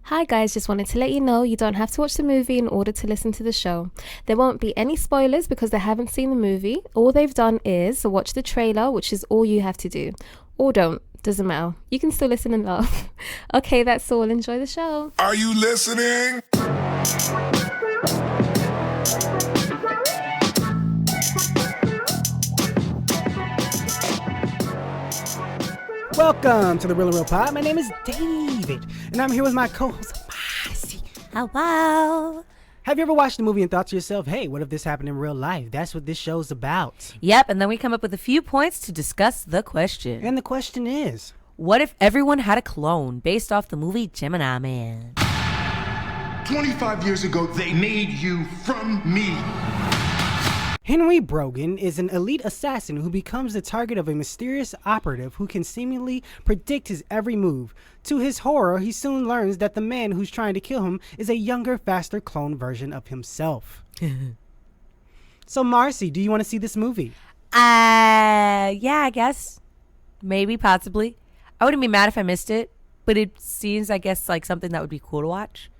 Hi guys, just wanted to let you know you don't have to watch the movie in order to listen to the show. There won't be any spoilers because they haven't seen the movie. All they've done is watch the trailer, which is all you have to do. Or don't, doesn't matter. You can still listen and laugh. Okay, that's all. Enjoy the show. Are you listening? Welcome to the Real and Real Pod. My name is David, and I'm here with my co-host, Marcy. Hello. Have you ever watched a movie and thought to yourself, hey, what if this happened in real life? That's what this show's about. Yep, and then we come up with a few points to discuss the question. And the question is, What if everyone had a clone based off the movie Gemini Man? 25 years ago, they made you from me. Henry Brogan is an elite assassin who becomes the target of a mysterious operative who can seemingly predict his every move. To his horror, he soon learns that the man who's trying to kill him is a younger, faster clone version of himself. So, Marcy, do you want to see this movie? Yeah, I guess. Maybe, possibly. I wouldn't be mad if I missed it, but it seems, I guess, like something that would be cool to watch.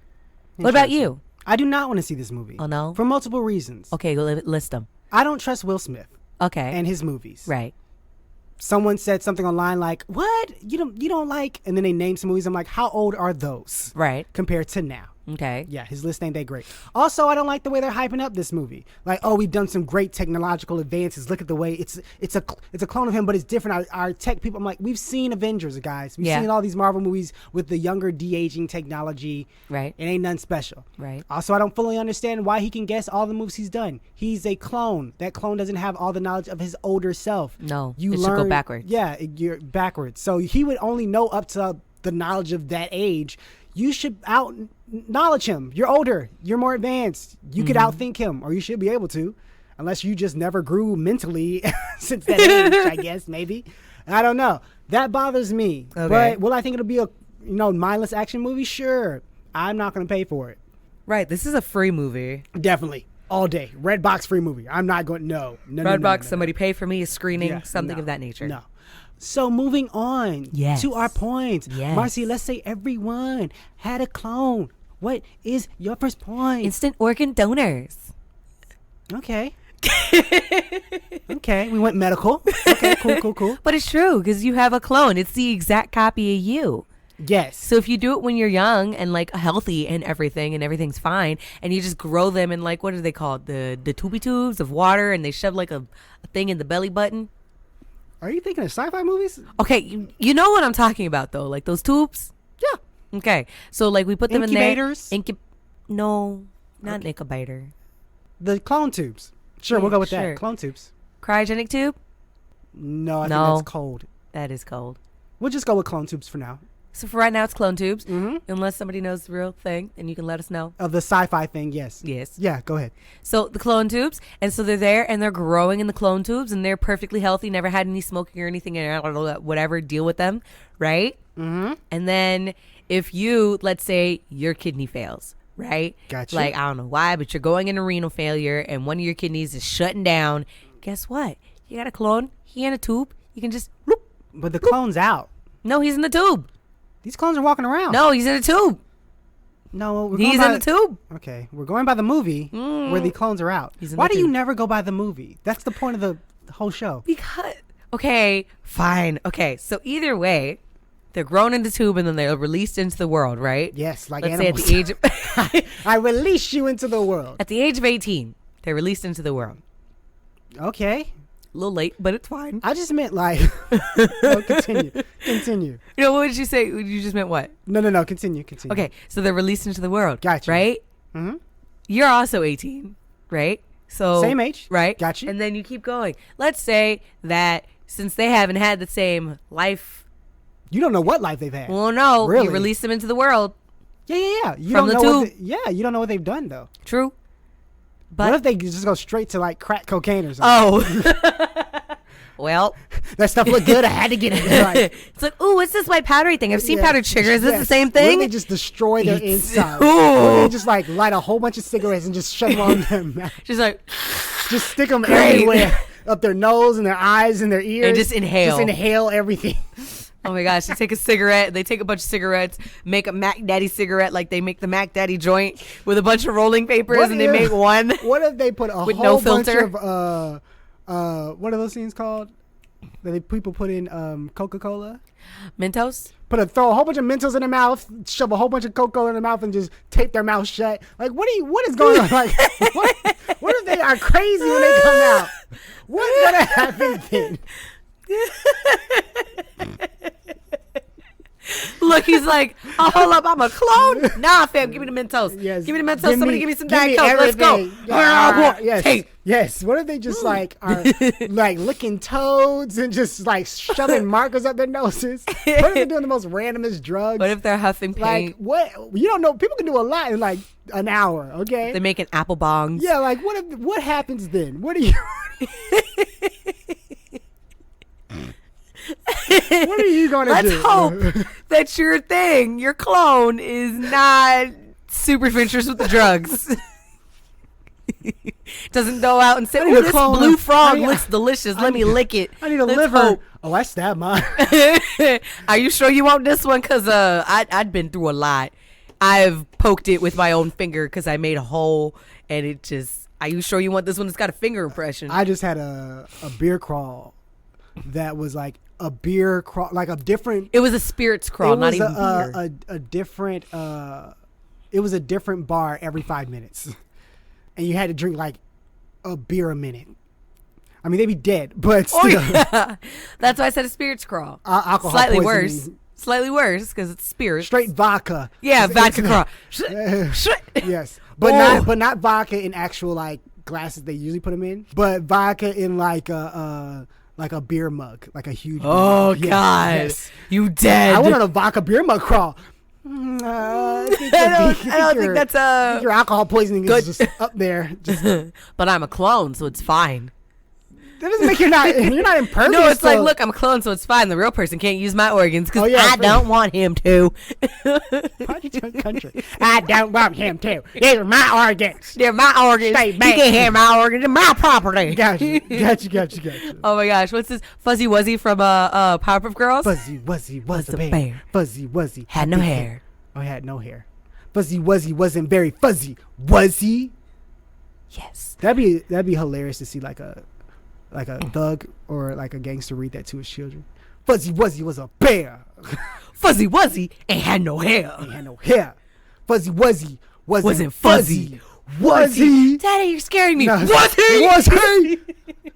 What about you? I do not want to see this movie. Oh, no? For multiple reasons. Okay, go list them. I don't trust Will Smith Okay. and his movies. Right. Someone said something online like, "What? You don't like?" And then they named some movies. I'm like, "How old are those?" Right. Compared to now. Okay. Yeah, his list ain't that great. Also, I don't like the way they're hyping up this movie. Like, oh, we've done some great technological advances. Look at the way it's a clone of him, but it's different. Our tech people. I'm like, we've seen Avengers, guys. We've seen all these Marvel movies with the younger de-aging technology. Right. It ain't nothing special. Right. Also, I don't fully understand why he can guess all the moves he's done. He's a clone. That clone doesn't have all the knowledge of his older self. No, it should go backwards. Yeah, you're backwards. So he would only know up to the knowledge of that age. You should out-knowledge him. You're older. You're more advanced. You could outthink him, or you should be able to, unless you just never grew mentally since that age, I guess, maybe. I don't know. That bothers me. Okay. But will I think it'll be a mindless action movie? Sure. I'm not going to pay for it. Right. This is a free movie. Definitely. All day. Redbox free movie. I'm not going, no. Redbox, somebody pay for me a screening, Yeah, something no, of that nature. No. So moving on to our points. Yes. Marcy, let's say everyone had a clone. What is your first point? Instant organ donors. Okay. Okay, we went medical. Okay, cool. But it's true because you have a clone. It's the exact copy of you. Yes. So if you do it when you're young and like healthy and everything's fine, and you just grow them in like, what are they called? The tubey tubes of water, and they shove like a thing in the belly button. Are you thinking of sci-fi movies? Okay, you know what I'm talking about though, like those tubes. Yeah. Okay, so like we put them Incubators? in there. No, not an incubator. The clone tubes. Sure, we'll go with that. Clone tubes. Cryogenic tube. No, I think that's cold. That is cold. We'll just go with clone tubes for now. So for right now, it's clone tubes. Unless somebody knows the real thing, and you can let us know. Of the sci-fi thing, yes. Yes. Yeah, go ahead. So the clone tubes, and so they're there, and they're growing in the clone tubes, and they're perfectly healthy, never had any smoking or anything, and whatever, deal with them, right? Mm-hmm. And then if you, let's say your kidney fails, right? Gotcha. Like, I don't know why, but you're going into renal failure, and one of your kidneys is shutting down. Guess what? You got a clone. He in a tube. You can just, whoop. But the clone's out. No, he's in the tube. These clones are walking around. No, he's in a tube. No, He's in the tube. Okay, we're going by the movie where the clones are out. Why do you never go by the movie? That's the point of the whole show. Because, okay, fine. Okay, so either way, they're grown in the tube and then they're released into the world, right? Yes, like Let's animals. say at the age of I release you into the world. at the age of 18, they're released into the world. Okay. A little late, but it's fine. I just meant like, no, continue. You know, what did you say? You just meant what? No, continue. Okay, so they're released into the world. Gotcha. Right? Mm-hmm. You're also 18, right? So Same age. Right? Gotcha. And then you keep going. Let's say that since they haven't had the same life. You don't know what life they've had. Well, no. Really? You release them into the world. Yeah. You From don't the know tube. you don't know what they've done though. True. But What if they just go straight to like crack cocaine or something? Oh. Well, That stuff looked good. I had to get it right. it's like, ooh, what's this white powdery thing? I've seen Yeah. powdered sugar. Is this the Yes. same What if thing? they just destroy their It's- inside? Ooh. Or they just like light a whole bunch of cigarettes and just shove them on them. Just like, Just stick them Great. everywhere. Up their nose and their eyes and their ears. just inhale. Just inhale everything. Oh my gosh, they take a cigarette, they take a bunch of cigarettes, make a Mac Daddy cigarette like they make the Mac Daddy joint with a bunch of rolling papers, What and they if- make one. What if they put a With whole no bunch filter? of what are those things called? People put in Coca-Cola. Mentos? Throw a whole bunch of Mentos in their mouth, shove a whole bunch of Coca-Cola in their mouth, and just tape their mouth shut. Like, what is going on? Like, what if they are crazy when they come out? What's gonna happen then? Look, he's like, oh, hold up, I'm a clone? Nah, fam, give me the Mentos. Yes. Give me the Mentos. Somebody give me some Diet me Coke. Let's go. everything. Yes. Tape. Yes. What if they just like are like licking toads and just like shoving markers up their noses? What if they're doing the most randomest drugs? What if they're huffing like paint? what? You don't know. People can do a lot in like an hour. Okay. They're making apple bongs. Yeah. Like what happens then? What are you? What are you gonna Let's do? hope that your thing, your clone, is not super adventurous with the drugs. Doesn't go out and say, need "Oh, a this clone. blue frog I need- looks delicious. Let me lick it." I need a Let's liver. hope. Oh, I stabbed mine. Are you sure you want this one? Cause I'd been through a lot. I've poked it with my own finger because I made a hole, and it just. Are you sure you want this one? It's got a finger impression. I just had a beer crawl that was like a beer crawl, like a different. It was a spirits crawl, it not was even beer. a different. It was a different bar every 5 minutes, and you had to drink like a beer a minute. I mean, they'd be dead, but still, Oh yeah, that's why I said a spirits crawl. alcohol Slightly poisoning. slightly worse because it's spirits. Straight vodka. Yeah, It's- vodka crawl. Yes, but Oh. not vodka in actual like glasses they usually put them in, but vodka in like a beer mug, like a huge. Oh beer mug. God, Yes. you dead. I went on a vodka beer mug crawl. I think I don't think that's your alcohol poisoning good. is just up there. Just, But I'm a clone, so it's fine. that doesn't make you're not impervious. No, it's like, to- look, I'm a clone, so it's fine. The real person can't use my organs because Oh, yeah, I don't want him to. country. I don't want him to. These are my organs. They're my organs. Stay You back. can't have my organs. They're my property. Gotcha. Oh my gosh, what's this? Fuzzy Wuzzy from Powerpuff Girls? Fuzzy Wuzzy was a bear. bear. Fuzzy Wuzzy Had no big hair. Oh, he had no hair. Fuzzy Wuzzy wasn't very fuzzy, was he? Yes. That'd be hilarious to see like a thug or like a gangster read that to his children. Fuzzy Wuzzy was a bear. Fuzzy Wuzzy ain't had no hair. He had no hair. Fuzzy Wuzzy wasn't fuzzy. Was he? Daddy, you're scaring me. No, Was he? Was he?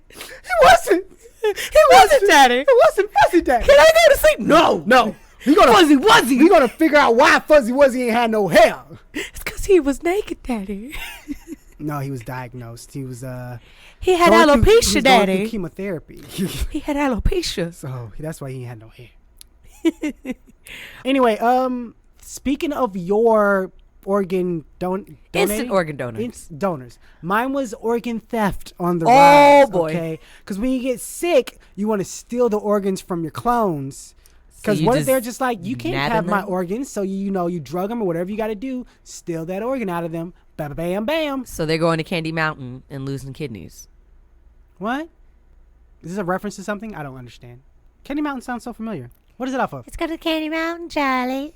He wasn't. He wasn't, Daddy. He wasn't Fuzzy Daddy. Can I go to sleep? No. We gonna Fuzzy Wuzzy. We gonna figure out why Fuzzy Wuzzy ain't had no hair. It's because he was naked, Daddy. No, he was diagnosed. He was He had going through- he was alopecia, going Daddy. through chemotherapy. He had alopecia. So that's why he had no hair. Anyway, speaking of your organ Instant organ donors. donors. Mine was organ theft on the Oh, rise. boy. Okay, because when you get sick, you want to steal the organs from your clones. Because you what if just they're just like, you can't nab have my them? organs, so you drug them or whatever you got to do, steal that organ out of them. Bam, bam, bam. So they're going to Candy Mountain and losing kidneys. What? Is this a reference to something? I don't understand. Candy Mountain sounds so familiar. What is it off of? It's got a Candy Mountain, Charlie.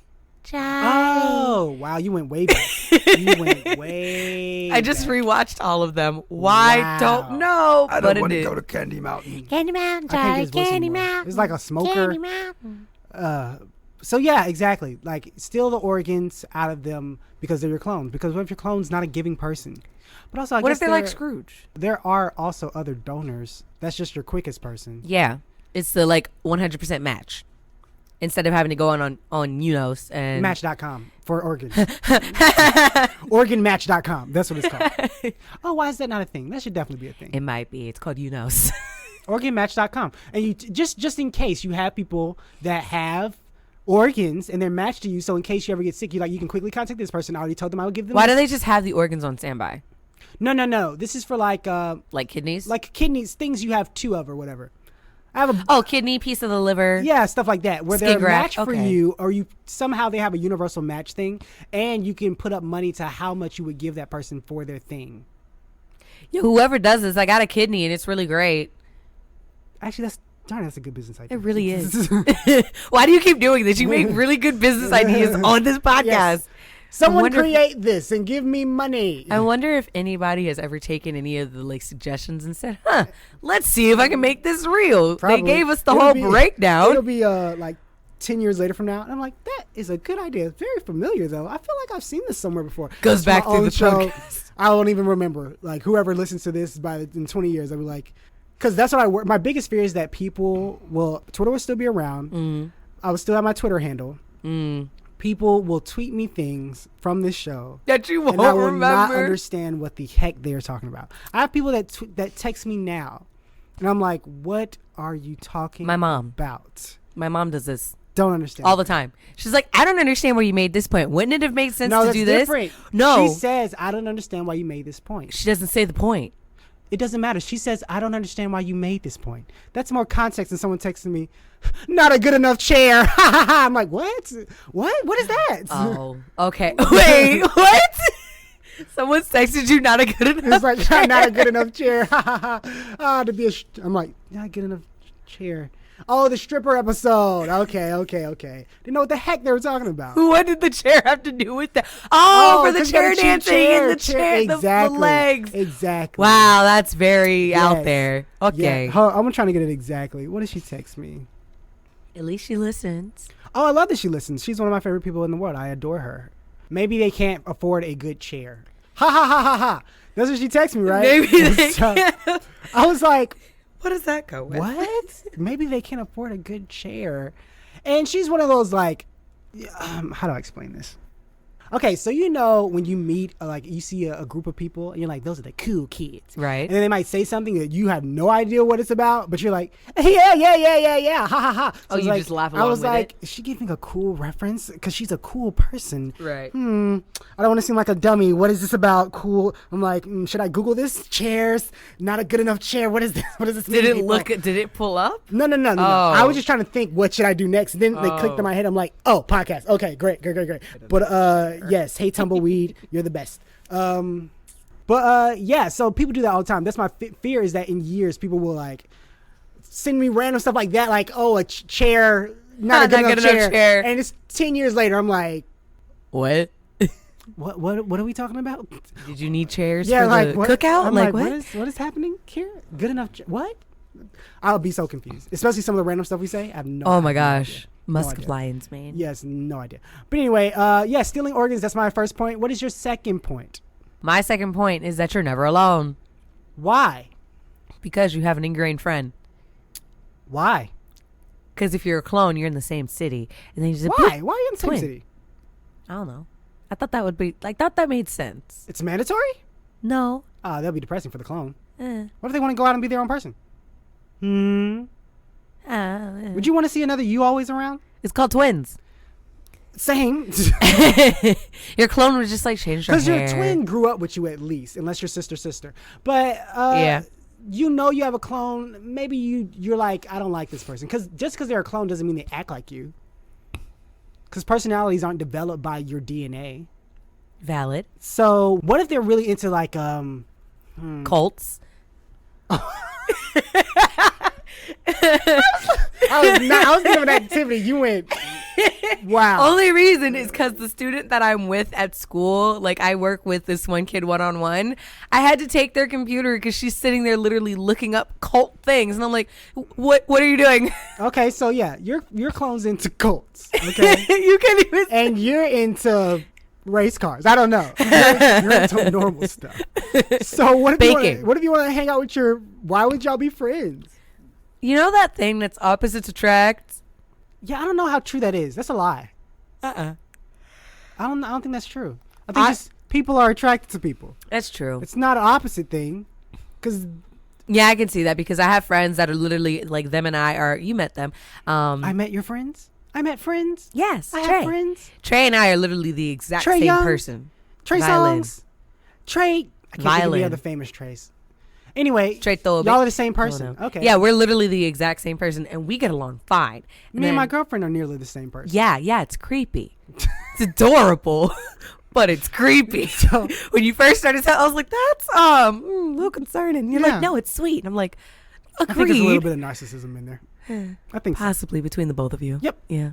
Oh, wow. You went way back. You went way I just back. rewatched all of them. Why? Wow. Don't know. I but don't want it to go did. to Candy Mountain. Candy Mountain, I can't Charlie, get his voice Candy anymore. Mountain. It's like a smoker. Candy Mountain. So yeah, exactly. Like steal the organs out of them because they're your clones. Because what if your clone's not a giving person? But also, I What guess if they're like Scrooge? there are also other donors. That's just your quickest person. Yeah. It's the like 100% match. Instead of having to go on Unos and Match.com for organs. Organmatch.com. That's what it's called. Oh, why is that not a thing? That should definitely be a thing. it might be. It's called Unos. Organmatch.com. And you just in case you have people that have organs and they're matched to you, so in case you ever get sick, you can quickly contact this person. I already told them I would give them. Why this. do they just have the organs on standby? No. This is for like Like kidneys, things you have two of or whatever. I have a Oh, kidney, piece of the liver. yeah, stuff like that where Skin they're a graft, match for okay. you, or you somehow they have a universal match thing, and you can put up money to how much you would give that person for their thing. Yo, whoever does this, I got a kidney and it's really great. Actually, Darn, that's a good business idea. It really is. Why do you keep doing this? You make really good business ideas on this podcast. Yes. Someone wonder if- create this and give me money. I wonder if anybody has ever taken any of the like suggestions and said, let's see if I can make this real. Probably. They gave us the It'll whole be- breakdown. It'll be like 10 years later from now. And I'm like, that is a good idea. Very familiar, though. I feel like I've seen this somewhere before. Goes It's back my through own the podcast. I don't even remember. Like, whoever listens to this in 20 years, I'll be like, because that's what I work. My biggest fear is that Twitter will still be around. I will still have my Twitter handle. People will tweet me things from this show That you won't and I will not remember. understand what the heck they're talking about. I have people that text me now, and I'm like, what are you talking My mom. about? My mom does this Don't understand. all the time. She's like, I don't understand why you made this point. Wouldn't it have made sense No, to that's do this? different. No. She says, I don't understand why you made this point. She doesn't say the point. It doesn't matter. She says, I don't understand why you made this point. That's more context than someone texting me, not a good enough chair. I'm like, what? What is that? Oh, okay. Wait, what? Someone texted you not a good enough. It's like, not a good enough chair. To be I'm like, not a good enough chair. Oh, the stripper episode. Okay. Didn't know what the heck they were talking about. What did the chair have to do with that? Oh, for the 'cause you gotta chair cheat dancing and the chair, Exactly. the legs. Exactly. Wow, that's very out Yes. there. Okay. Yeah. Hold on, I'm trying to get it exactly. What did she text me? At least she listens. Oh, I love that she listens. She's one of my favorite people in the world. I adore her. Maybe they can't afford a good chair. Ha ha ha ha ha. That's what she texted me, right? Maybe they So, can't. I was like, What does that go with? what? Maybe they can't afford a good chair. And she's one of those like, how do I explain this? Okay, so you know when you meet, like you see a group of people and you're like, those are the cool kids. Right. And then they might say something that you have no idea what it's about, but you're like, yeah, ha ha ha. So Oh, it's you like, just laugh I along was with like, is she giving a cool reference? Because she's a cool person. Right. I don't want to seem like a dummy. What is this about? Cool. I'm like, should I Google this? Chairs. Not a good enough chair. What is this? What does this mean? Did it people? look? Did it pull up? No. Oh. I was just trying to think, what should I do next? And then they clicked Oh. in my head. I'm like, oh, podcast. Okay, great. But yes, hey Tumbleweed, you're the best. Yeah. So people do that all the time. That's my fear, is that in years people will like send me random stuff like that, like, oh, a chair, not a good enough chair, and it's 10 years later. I'm like, What? what are we talking about? Did you need chairs Yeah, for like the what? cookout? I'm like like, what? what is happening here? Good enough? What? I'll be so confused, especially some of the random stuff we say. I have no. Oh my idea. gosh. No Musk idea. Lions, man. Yes, no idea. But anyway, yeah, stealing organs. That's my first point. What is your second point? My second point is that you're never alone Why? because you have an ingrained friend. Why? Because if you're a clone, you're in the same city, and then you just Why? Why are you in the same Twin. city? I don't know. I thought that would be. I thought that made sense. It's mandatory? No. That'll be depressing for the clone. Eh. What if they want to go out and be their own person? Would you want to see another you always around? It's called twins. Same. Your clone would just like change her Because hair. your twin grew up with you at least, unless you're sister. But Yeah. you know you have a clone. Maybe you're like, I don't like this person. Because just because they're a clone doesn't mean they act like you. Because personalities aren't developed by your DNA. Valid. So what if they're really into like Cults. I was thinking of an activity. You went, wow. Only reason is because the student that I'm with at school, like I work with this one kid one-on-one. I had to take their computer because she's sitting there literally looking up cult things, and I'm like, "What are you doing?" Okay, so yeah, your clone's into cults. Okay, You can't even. and you're into race cars. I don't know. You're into normal stuff. So what if Baking. you want to hang out with your? Why would y'all be friends? You know that thing that's opposites attract? Yeah, I don't know how true that is. That's a lie. I don't think that's true. I think just people are attracted to people. That's true. It's not an opposite thing. Because Yeah, I can see that because I have friends that are literally like them and I are. You met them. I met your friends. I met friends. Yes, I Trey. have friends. Trey and I are literally the exact Trey same Young. person. Trey Violin. Songs. Trey. I can't think of Violin. the other famous Trays. Anyway, Trey Thobik. y'all are the same Oh, person. no. Okay. Yeah, we're literally the exact same person, and we get along fine. Me and my girlfriend are nearly the same person. Yeah, it's creepy. It's adorable, but it's creepy. So- when you first started telling, I was like, "That's a little concerning." You're Yeah. like, "No, it's sweet." And I'm like, I think there's a little "Agreed." bit of narcissism in there. I think so. Possibly between the both of you. Yep. Yeah.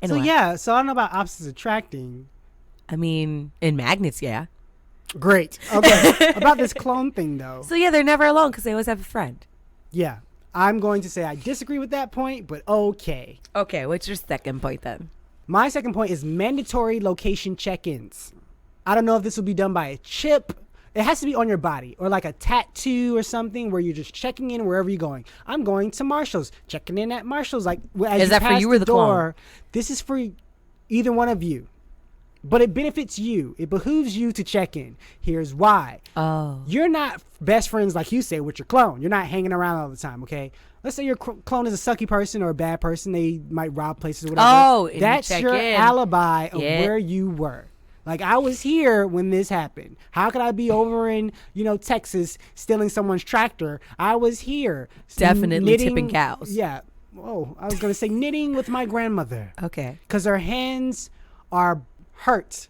So Anyway, yeah, so I don't know about opposites attracting. I mean, in magnets, yeah. Great. Okay. About this clone thing though. So yeah, they're never alone because they always have a friend. Yeah. I'm going to say I disagree with that point, but okay. Okay, what's your second point then? My second point is mandatory location check-ins. I don't know if this will be done by a chip. It has to be on your body or like a tattoo or something where you're just checking in wherever you're going. I'm going to Marshall's, checking in at Marshall's. Like, as Is that for pass you or the clone? This is for either one of you. But it benefits you. It behooves you to check in. Here's why. Oh. You're not best friends, like you say, with your clone. You're not hanging around all the time, okay? Let's say your clone is a sucky person or a bad person. They might rob places or whatever. Oh, and you that's check your in. alibi of Yeah. where you were. Like, I was here when this happened. How could I be over in, Texas stealing someone's tractor? I was here. Definitely tipping cows. Yeah. Oh, I was going to say knitting with my grandmother. Okay. Because her hands are hurt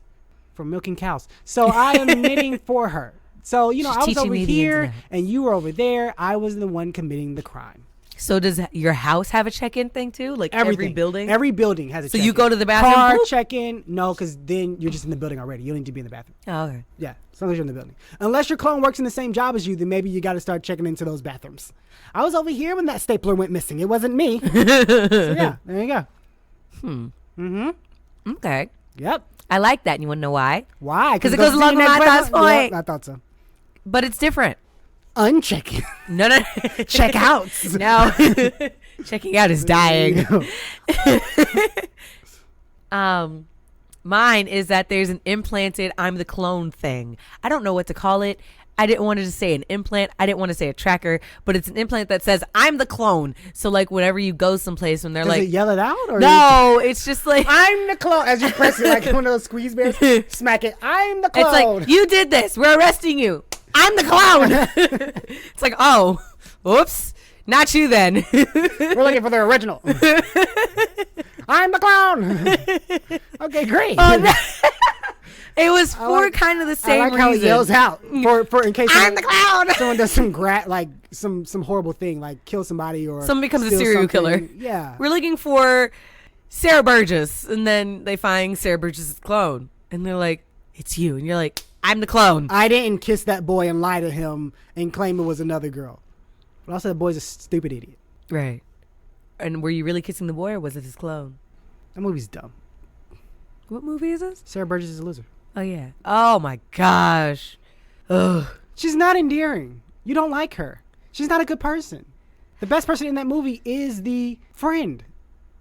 from milking cows. So I am knitting for her. So, I was teaching over me the here ins and outs. and you were over there. I was the one committing the crime. So does your house have a check-in thing too? Like every Everything. building? Every building has a So check-in. you go to the bathroom, Car boop? check-in. No, because then you're just in the building already. You don't need to be in the bathroom. Oh, okay. Yeah, as long as you're in the building. Unless your clone works in the same job as you, then maybe you got to start checking into those bathrooms. I was over here when that stapler went missing. It wasn't me. So yeah, there you go. Okay. Yep. I like that. And you want to know why? Why? 'Cause it goes along with my last point. I thought so. But it's different. Unchecking. No, no. Check outs. No. Checking out is dying. Mine is that there's an implanted I'm the clone thing. I don't know what to call it. I didn't want to just say an implant. I didn't want to say a tracker, but it's an implant that says I'm the clone. So like whenever you go someplace when they're Does like, it yell it out? Or no, it's just like, I'm the clone. As you press it like one of those squeeze bears, smack it. I'm the it's clone. like, you did this. We're arresting you. I'm the clown. It's like, oh, whoops. Not you then. We're looking for the original. I'm the clown. Okay, great. It was for like- kind of the I same like reason. how it yells out for in case I'm the clown. someone does some horrible thing like kill somebody or Someone becomes a steal serial something. killer. Yeah. We're looking for Sarah Burgess, and then they find Sarah Burgess' clone, and they're like, "It's you," and you're like, "I'm the clone." I didn't kiss that boy and lie to him and claim it was another girl. But also, the boy's a stupid idiot. Right. And were you really kissing the boy, or was it his clone? That movie's dumb. What movie is this? Sarah Burgess is a loser. Oh yeah. Oh my gosh. Ugh. She's not endearing. You don't like her. She's not a good person. The best person in that movie is the friend.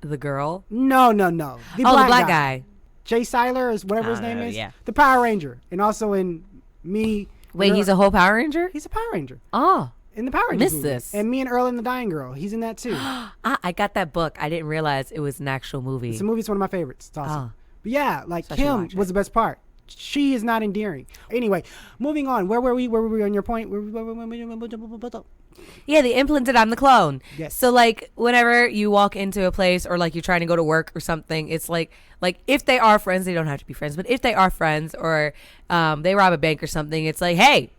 The girl. No. The The black guy. Jay Seiler is whatever his name is. yeah. The Power Ranger. And also in Me. Wait, he's a whole Power Ranger. He's a Power Ranger. Oh. In the Power Rangers Missed movie. this. And Me and Earl and the Dying Girl. He's in that too. I got that book. I didn't realize it was an actual movie. It's a movie. It's one of my favorites. It's awesome. Oh. But yeah, like So I should Kim watch it. was the best part. She is not endearing. Anyway, moving on. Where were we? Where were we on your point? Yeah, the implanted I'm the clone. Yes. So like whenever you walk into a place or like you're trying to go to work or something, it's like if they are friends, they don't have to be friends, but if they are friends or they rob a bank or something, it's like, hey,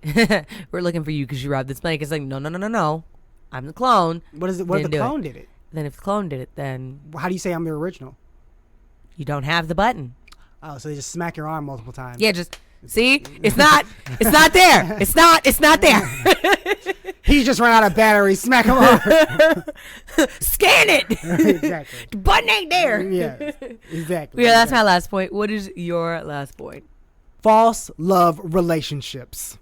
we're looking for you because you robbed this bank. It's like, no. I'm the clone. What is it? What if Didn't the do it. clone did it? Then if the clone did it, then How do you say I'm the original? you don't have the button. Oh, so they just smack your arm multiple times. Yeah, just see, it's not there. It's not there. He's just run out of battery. Smack him off. Scan it. Exactly. The button ain't there. Yeah. Exactly. Yeah, that's my last point. What is your last point? False love relationships.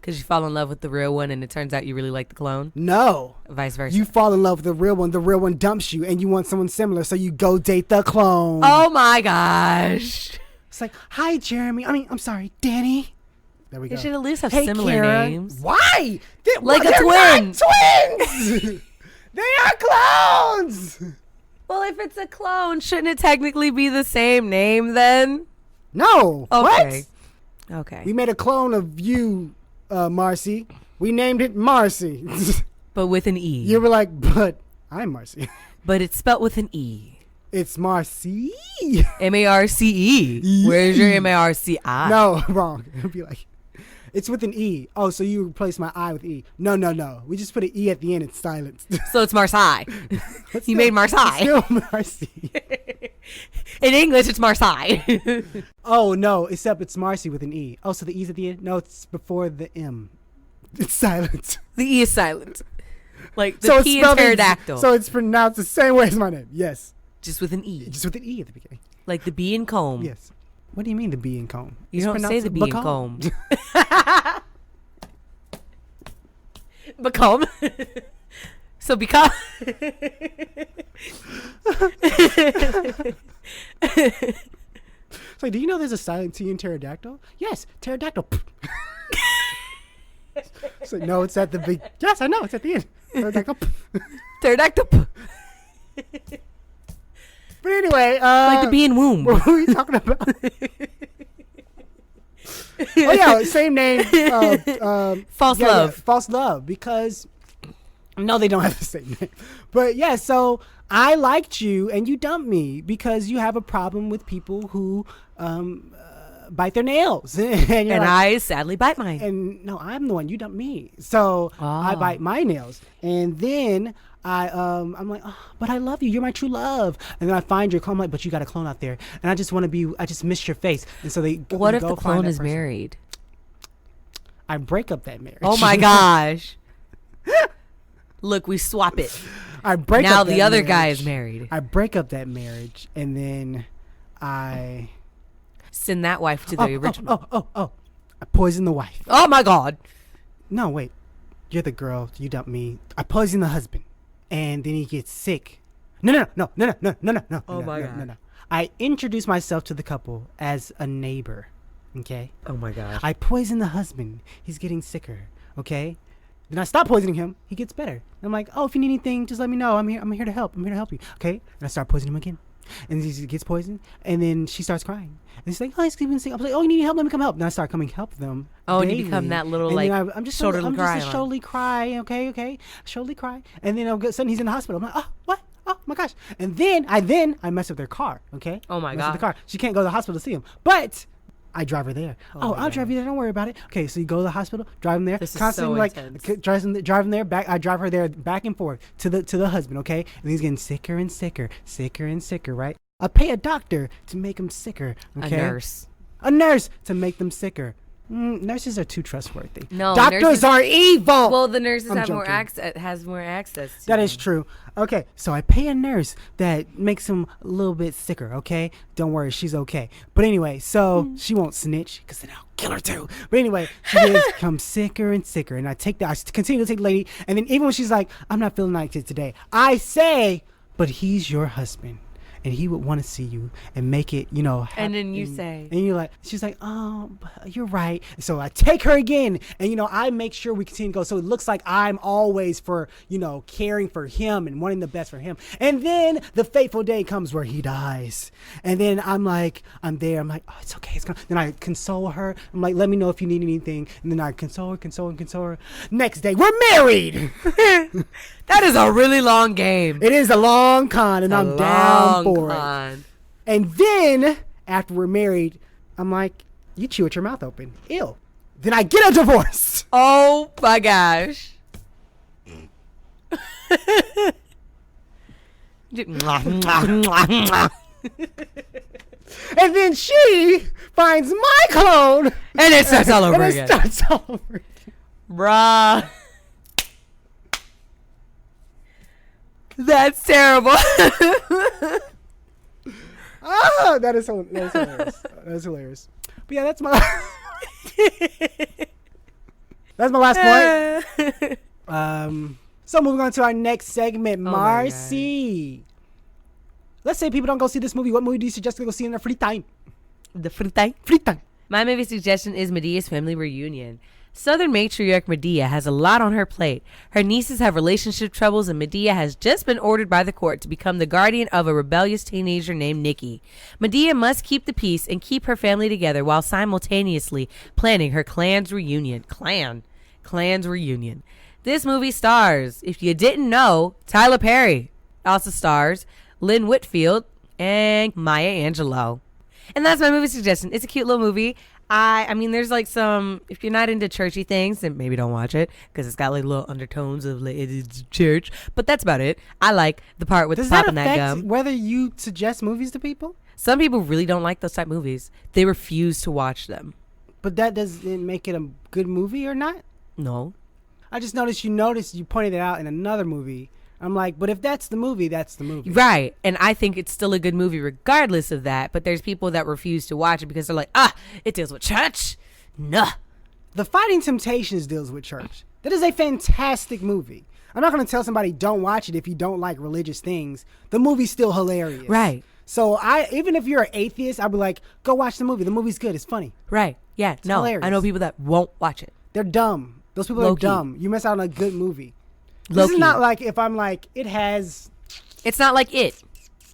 Because you fall in love with the real one and it turns out you really like the clone? No. Vice versa. You fall in love with the real one dumps you, and you want someone similar, so you go date the clone. Oh my gosh. It's like, hi, Jeremy. I'm sorry, Danny. There we They go. should at least have Hey, similar Kara. names. Why? Like a they're twin. not twins. They are clones. Well, if it's a clone, shouldn't it technically be the same name then? No. Okay. What? Okay. We made a clone of you, Marcy. We named it Marcy. But with an E. You were like, but I'm Marcy. But it's spelled with an E. It's Marcy. M-A-R-C-E. Where's your M-A-R-C-I? No, wrong. It'd be like, It's with an E. Oh, so you replace my I with E. No. We just put an E at the end. It's silent. So it's Marseille. You made Marseille. Still Marcy. In English, it's Marseille. Oh, no. Except it's Marcy with an E. Oh, so the E's at the end? No, it's before the M. It's silent. The E is silent. Like the P in pterodactyl. So it's pronounced the same way as my name. Yes. Just with an E. Just with an E at the beginning. Like the B in comb. Yes. What do you mean the B in comb? You It's don't say pronounced the B in bacomb. comb. Become. So become. It's like, do you know there's a silent T in pterodactyl? Yes, pterodactyl. So, no, it's at the big. Yes, I know, it's at the end. Pterodactyl. Pterodactyl. But anyway, Like the bee in womb. what were we talking about? Oh yeah, same name. False love. False love. Because no, they don't have the same name. But yeah, so I liked you and you dumped me because you have a problem with people who bite their nails. And I sadly bite mine. And no, I'm the one. You dumped me. So I bite my nails, and then I'm like, oh, but I love you. You're my true love. And then I find your clone. I'm like, but you got a clone out there, and I just want to be. I just miss your face. And so they. What we if go the find clone that is person. married? I break up that marriage. Oh my gosh. Look, we swap it. I break Now up the that other marriage. guy is married. I break up that marriage, and then I. Send that wife to the original. Oh! I poison the wife. Oh my God. No, wait. You're the girl. You dumped me. I poison the husband, and then he gets sick. No. Oh my God. No. I introduce myself to the couple as a neighbor. Okay. Oh my gosh. I poison the husband. He's getting sicker. Okay. Then I stop poisoning him. He gets better. And I'm like, oh, if you need anything, just let me know. I'm here to help. I'm here to help you. Okay. And I start poisoning him again. And he gets poisoned. And then she starts crying. And she's like, oh, he's keeping sick. I'm like, oh, you need help? Let me come help. And I start coming help them. Oh, and you daily. become that little, And like, then I'm just shoulder to cry just a on. shoulder cry. Okay. Shoulder cry. And then all of a sudden he's in the hospital. I'm like, oh, what? Oh my gosh. And then I mess up their car. Okay. Oh my Mess up the God. car. She can't go to the hospital to see him. But I drive her there. Oh my I'll drive you there. Don't worry about it. Okay, so you go to the hospital, drive them there. This is Constantly so like intense. drive them there back. I drive her there back and forth to the husband. Okay, and he's getting sicker and sicker, right? I pay a doctor to make him sicker. Okay, A nurse. a nurse to make them sicker. Nurses are too trustworthy. No, doctors nurses- are evil. Well, the nurses I'm have more joking. access. To That is them. true. Okay, so I pay a nurse that makes him a little bit sicker, okay? Don't worry, she's okay. But anyway, so she won't snitch, because then I'll kill her too. But anyway, she becomes sicker and sicker, and I continue to take the lady, and then even when she's like, I'm not feeling like it today, I say, but he's your husband. And he would want to see you and make it, And then you say. and you're like, she's like, oh, you're right. So I take her again, and I make sure we continue to go. So it looks like I'm always for, caring for him and wanting the best for him. And then the fateful day comes where he dies, and then I'm there. I'm like, oh, it's okay. It's gonna. Then I console her. I'm like, let me know if you need anything. And then I console her. Next day, we're married. That is a really long game. It is a long con, and I'm down for it. Con. And then, after we're married, I'm like, you chew with your mouth open. Ew. Then I get a divorce. Oh my gosh. And then she finds my clone. And it starts all over And it again. starts all over again. Bruh. That's terrible. That is hilarious. That is hilarious. But yeah, that's my last point. So moving on to our next segment, my Marcy. Let's say people don't go see this movie. What movie do you suggest to go see in their free time? The fruta. Free time. My movie suggestion is Medea's Family Reunion. Southern matriarch Medea has a lot on her plate. Her nieces have relationship troubles, and Medea has just been ordered by the court to become the guardian of a rebellious teenager named Nikki. Medea must keep the peace and keep her family together while simultaneously planning her clan's reunion. Clan's reunion. This movie stars, if you didn't know, Tyler Perry. Also stars Lynn Whitfield and Maya Angelou. And that's my movie suggestion. It's a cute little movie. I mean, there's like some, if you're not into churchy things, then maybe don't watch it because it's got like little undertones of like it's church. But that's about it. I like the part with Does that popping that affect gum. whether you suggest movies to people? Some people really don't like those type movies. They refuse to watch them. But that doesn't make it a good movie or not? No. I just noticed you pointed it out in another movie. I'm like, but if that's the movie, that's the movie. Right. And I think it's still a good movie regardless of that. But there's people that refuse to watch it because they're like, it deals with church. Nah. The Fighting Temptations deals with church. That is a fantastic movie. I'm not going to tell somebody don't watch it if you don't like religious things. The movie's still hilarious. Right. So even if you're an atheist, I'll be like, go watch the movie. The movie's good. It's funny. Right. Yeah. No. hilarious. I know people that won't watch it. They're dumb. Those people Low-key. are dumb. You miss out on a good movie. This Low-key. is not like if I'm like, it has... It's not like it.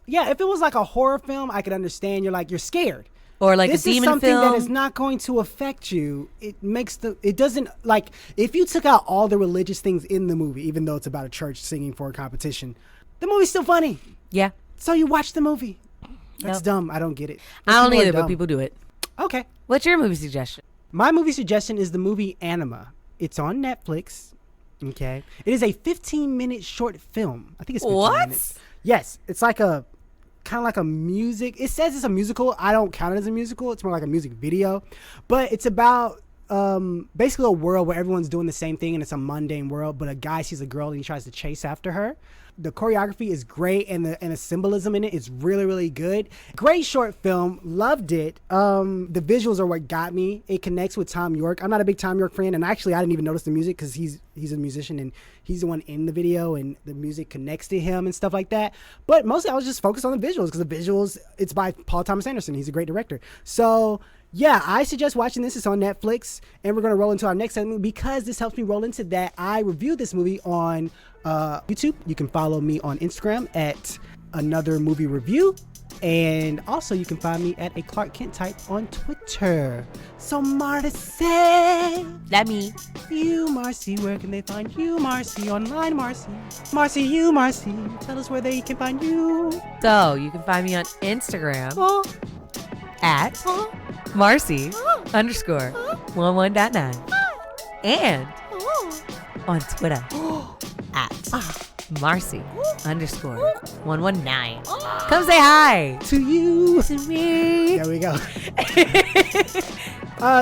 Yeah, if it was like a horror film, I could understand. You're like, you're scared. Or like This a is demon something film. that is not going to affect you. It doesn't, like, if you took out all the religious things in the movie, even though it's about a church singing for a competition, the movie's still funny. Yeah. So you watch the movie. That's Nope. dumb. I don't get it. I don't Those either, are but dumb. people do it. Okay. What's your movie suggestion? My movie suggestion is the movie Anima. It's on Netflix. Okay. It is a 15-minute short film. I think it's 15 What? minutes. Yes. It's like a kind of like a music. It says it's a musical. I don't count it as a musical. It's more like a music video. But it's about basically a world where everyone's doing the same thing and it's a mundane world, but a guy sees a girl and he tries to chase after her. The choreography is great and the symbolism in it is really, really good. Great short film. Loved it. The visuals are what got me. It connects with Tom York. I'm not a big Tom York fan, and actually I didn't even notice the music because he's a musician and he's the one in the video and the music connects to him and stuff like that. But mostly I was just focused on the visuals because the visuals, it's by Paul Thomas Anderson. He's a great director. So yeah, I suggest watching this. It's on Netflix, and we're going to roll into our next segment because this helps me roll into that. I reviewed this movie on YouTube. You can follow me on Instagram at Another Movie Review, and also you can find me at a Clark Kent type on Twitter. So Marcy, That me. you Marcy, where can they find you, Marcy? Online, Marcy. Marcy, you Marcy. Tell us where they can find you. So you can find me on Instagram Oh, at Marcy _11.9 and on Twitter at Marcy _119. Come say hi to you. to me. There we go.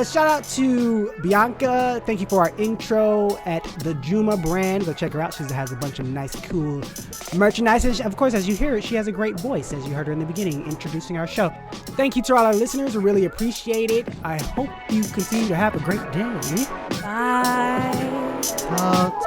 Shout out to Bianca. Thank you for our intro at the Juma brand. Go check her out. She has a bunch of nice, cool merchandise. And of course, as you hear it, she has a great voice, as you heard her in the beginning, introducing our show. Thank you to all our listeners. We really appreciate it. I hope you continue to have a great day. Bye. Talk